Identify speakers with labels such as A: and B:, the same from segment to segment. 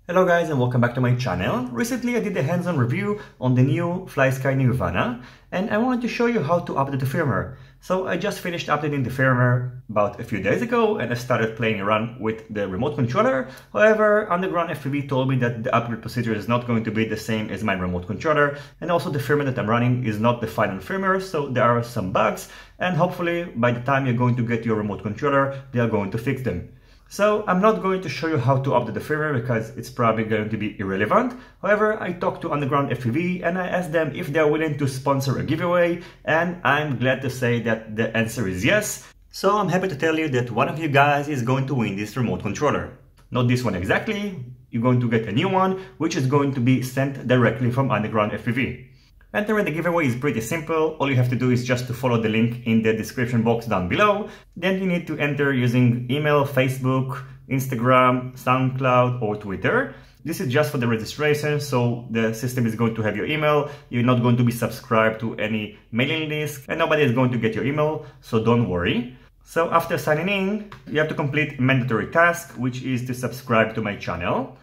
A: Hello guys and welcome back to my channel. Recently I did a hands-on review on the new Flysky Nirvana and I wanted to show you how to update the firmware. So I just finished updating the firmware about a few days ago and I started playing around with the remote controller. However, Underground FPV told me that the upgrade procedure is not going to be the same as my remote controller, and also the firmware that I'm running is not the final firmware, so there are some bugs, and hopefully by the time you're going to get your remote controller they are going to fix them. So I'm not going to show you how to update the firmware because it's probably going to be irrelevant. However, I talked to Underground FPV and I asked them if they're willing to sponsor a giveaway, and I'm glad to say that the answer is yes. So I'm happy to tell you that one of you guys is going to win this remote controller. Not this one exactly, you're going to get a new one which is going to be sent directly from Underground FPV. Entering the giveaway is pretty simple. All you have to do is just to follow the link in the description box down below. Then you need to enter using email, Facebook, Instagram, SoundCloud or Twitter. This is just for the registration, so the system is going to have your email. You're not going to be subscribed to any mailing list and nobody is going to get your email, so don't worry. So after signing in, you have to complete a mandatory task, which is to subscribe to my channel.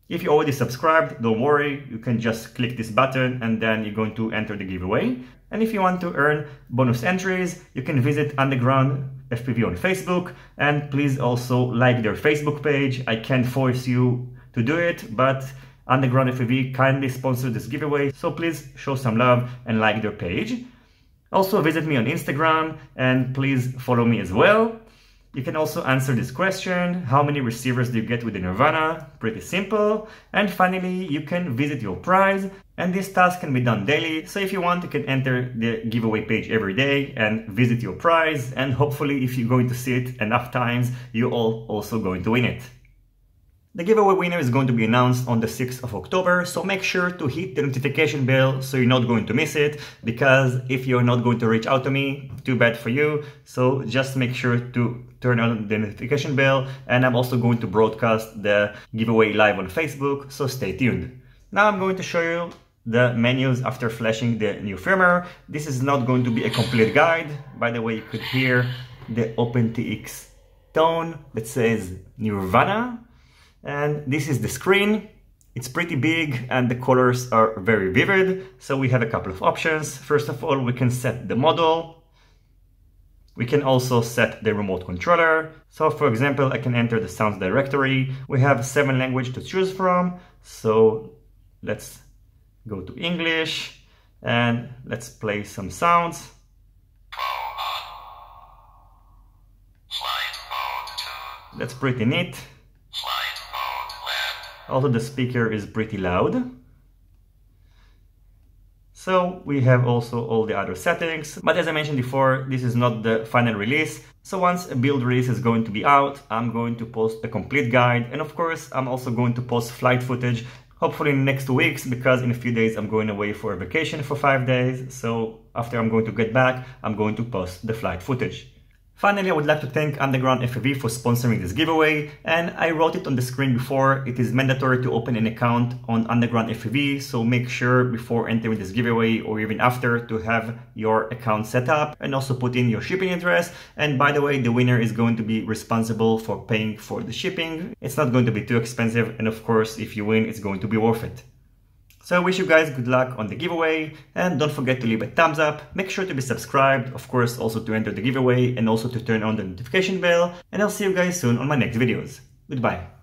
A: If you already subscribed, don't worry, you can just click this button and then you're going to enter the giveaway. And if you want to earn bonus entries, you can visit Underground FPV on Facebook, and please also like their Facebook page. I can't force you to do it, but Underground FPV kindly sponsored this giveaway, so please show some love and like their page. Also visit me on Instagram and please follow me as well. You can also answer this question: how many receivers do you get with the Nirvana? Pretty simple. And finally, you can visit your prize, and this task can be done daily. So if you want, you can enter the giveaway page every day and visit your prize, and hopefully if you're going to see it enough times, you're also going to win it. The giveaway winner is going to be announced on the 6th of October, so make sure to hit the notification bell so you're not going to miss it, because if you're not going to reach out to me, too bad for you. So just make sure to turn on the notification bell, and I'm also going to broadcast the giveaway live on Facebook, so stay tuned. Now I'm going to show you the menus after flashing the new firmware. This is not going to be a complete guide. By the way, you could hear the OpenTX tone that says Nirvana. And this is the screen. It's pretty big and the colors are very vivid. So we have a couple of options. First of all, we can set the model. We can also set the remote controller. So for example, I can enter the sounds directory. We have 7 languages to choose from. So let's go to English and let's play some sounds. That's pretty neat. Also, the speaker is pretty loud. So we have also all the other settings, but as I mentioned before, this is not the final release. So once a build release is going to be out, I'm going to post a complete guide, and of course I'm also going to post flight footage, hopefully in the next 2 weeks, because in a few days I'm going away for a vacation for 5 days. So after I'm going to get back, I'm going to post the flight footage. Finally, I would like to thank Underground FPV for sponsoring this giveaway, and I wrote it on the screen before. It is mandatory to open an account on Underground FPV, so make sure before entering this giveaway or even after to have your account set up and also put in your shipping address. And by the way, the winner is going to be responsible for paying for the shipping. It's not going to be too expensive, and of course, if you win, it's going to be worth it. So I wish you guys good luck on the giveaway, and don't forget to leave a thumbs up, make sure to be subscribed, of course also to enter the giveaway and also to turn on the notification bell, and I'll see you guys soon on my next videos. Goodbye.